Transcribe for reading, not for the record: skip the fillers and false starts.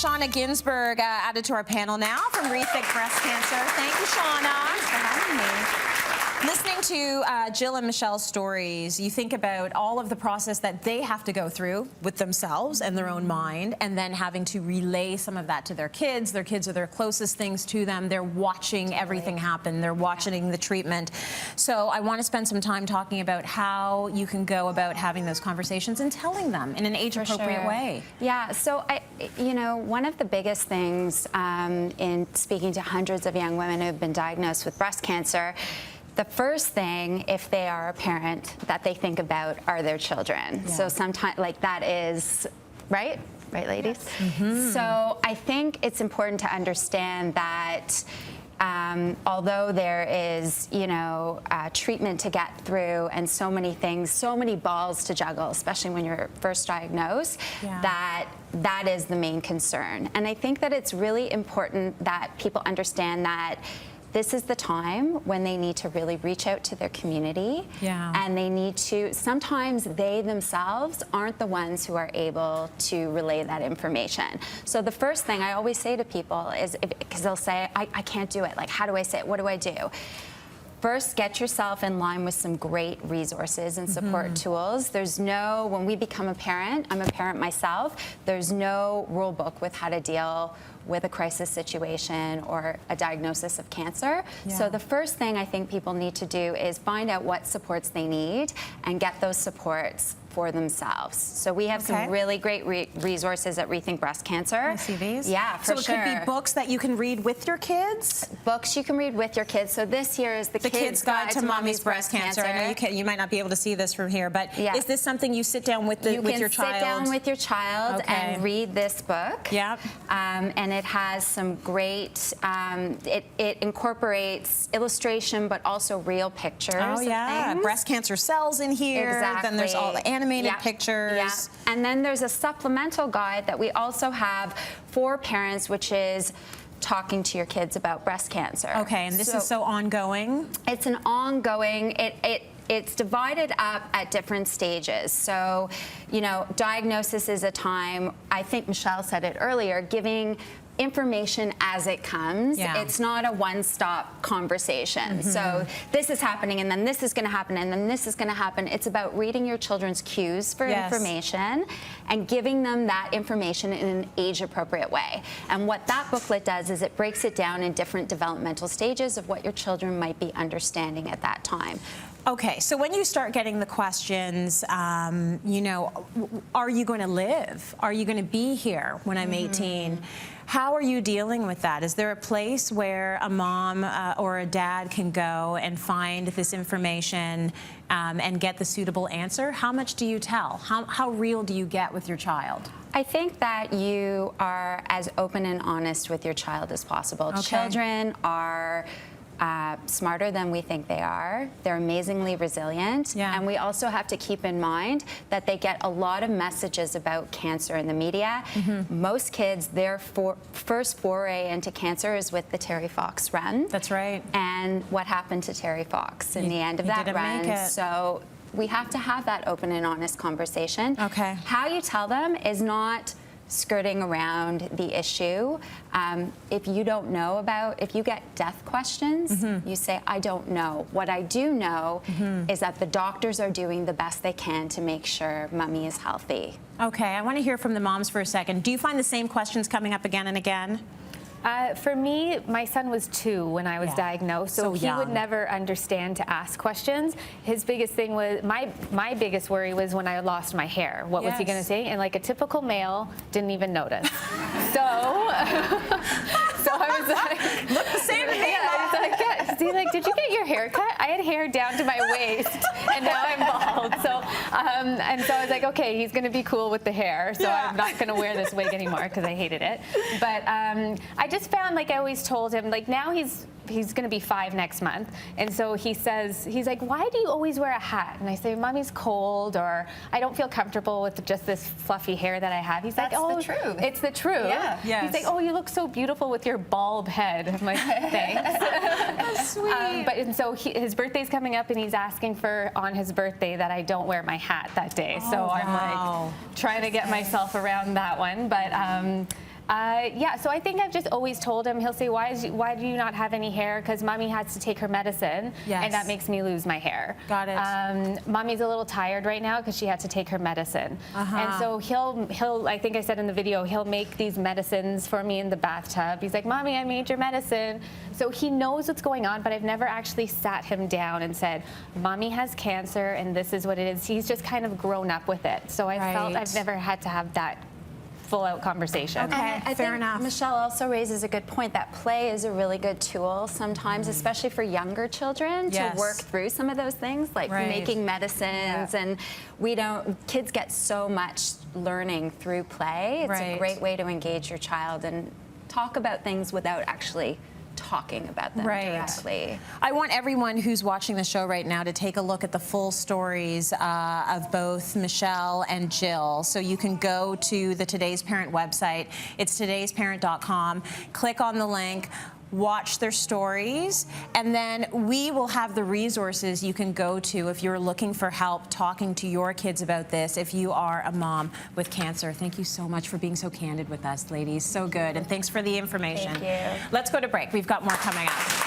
Shawna Ginsberg added to our panel now from Rethink Breast Cancer. Thank you, Shawna. Thanks for having me. Listening to Jill and Michelle's stories, you think about all of the process that they have to go through with themselves and their own mind, and then having to relay some of that to their kids. Their kids are their closest things to them. They're watching everything happen. They're watching the treatment. So I want to spend some time talking about how you can go about having those conversations and telling them in an age-appropriate way. Yeah, so one of the biggest things in speaking to hundreds of young women who have been diagnosed with breast cancer, the first thing, if they are a parent, that they think about are their children. Yeah. So sometimes, that is, right? Right, ladies? Yes. Mm-hmm. So I think it's important to understand that although there is, treatment to get through and so many things, so many balls to juggle, especially when you're first diagnosed, that is the main concern. And I think that it's really important that people understand that this is the time when they need to really reach out to their community. Yeah. And they need to, sometimes they themselves aren't the ones who are able to relay that information. So the first thing I always say to people is, because they'll say, I can't do it. Like, how do I say it? What do I do? First, get yourself in line with some great resources and support tools. There's no, when we become a parent, I'm a parent myself, there's no rule book with how to deal with a crisis situation or a diagnosis of cancer. Yeah. So the first thing I think people need to do is find out what supports they need and get those supports for themselves. So we have some really great resources at Rethink Breast Cancer. I see these? Yeah, for sure. So it could be books that you can read with your kids? Books you can read with your kids. So this year is the Kids Guide to Mommy's Breast Cancer. I know you might not be able to see this from here, but is this something you sit down with your child? You can sit down with your child and read this book. Yep. And it has some great, it incorporates illustration, but also real pictures of things. Breast cancer cells in here. Exactly. Then there's all the animated pictures. Yeah. And then there's a supplemental guide that we also have for parents, which is talking to your kids about breast cancer. Okay, and this is so ongoing? It's an ongoing, it's divided up at different stages. So, diagnosis is a time, I think Michelle said it earlier, giving information as it comes. Yeah. It's not a one-stop conversation. So this is happening, and then this is going to happen, and then this is going to happen. It's about reading your children's cues for information and giving them that information in an age-appropriate way. And what that booklet does is it breaks it down in different developmental stages of what your children might be understanding at that time. Okay, so when you start getting the questions, are you going to live? Are you going to be here when I'm 18? How are you dealing with that? Is there a place where a mom or a dad can go and find this information and get the suitable answer? How much do you tell? How real do you get with your child? I think that you are as open and honest with your child as possible. Okay. Children are smarter than we think they are. They're amazingly resilient. Yeah. And we also have to keep in mind that they get a lot of messages about cancer in the media. Most kids, their first foray into cancer is with the Terry Fox run. That's right. And what happened to Terry Fox in the end of that run. So we have to have that open and honest conversation. Okay. How you tell them is not skirting around the issue. If you don't know if you get death questions, you say, I don't know. What I do know is that the doctors are doing the best they can to make sure mommy is healthy. Okay, I want to hear from the moms for a second. Do you find the same questions coming up again and again? For me, my son was 2 when I was diagnosed, so he would never understand to ask questions. His biggest thing was, my biggest worry was when I lost my hair. What was he going to say? And like a typical male, didn't even notice. So I was like, look the same to me. He's like, did you get your hair cut? I had hair down to my waist, and now I'm bald. So I was like, okay, he's going to be cool with the hair, so I'm not going to wear this wig anymore because I hated it. But I just found, I always told him, now he's going to be 5 next month, and so he's like, why do you always wear a hat? And I say, Mommy's cold, or I don't feel comfortable with just this fluffy hair that I have. He's like, oh, the truth. It's the truth. Yeah. Yes. He's like, oh, you look so beautiful with your bald head. I'm like, thanks. That's sweet. And so his birthday's coming up, and he's asking on his birthday that I don't wear my hat that day. So I'm like trying to get myself around that one, but. Yeah, so I think I've just always told him, he'll say, why do you not have any hair? Because mommy has to take her medicine, Yes. and that makes me lose my hair. Got it. Mommy's a little tired right now because she had to take her medicine. And so he'll, I think I said in the video, he'll make these medicines for me in the bathtub. He's like, Mommy, I made your medicine. So he knows what's going on, but I've never actually sat him down and said, Mommy has cancer, and this is what it is. He's just kind of grown up with it. So I felt I've never had to have that full-out conversation. Okay, I fair think enough. Michelle also raises a good point that play is a really good tool sometimes, especially for younger children, Yes. to work through some of those things, like Right. making medicines. And kids get so much learning through play. It's Right. a great way to engage your child and talk about things without actually talking about them directly. I want everyone who's watching the show right now to take a look at the full stories of both Michelle and Jill. So you can go to the Today's Parent website. It's todaysparent.com. Click on the link. Watch their stories, and then we will have the resources you can go to if you're looking for help talking to your kids about this, if you are a mom with cancer. Thank you so much for being so candid with us, ladies. So good, and thanks for the information. Thank you. Let's go to break. We've got more coming up.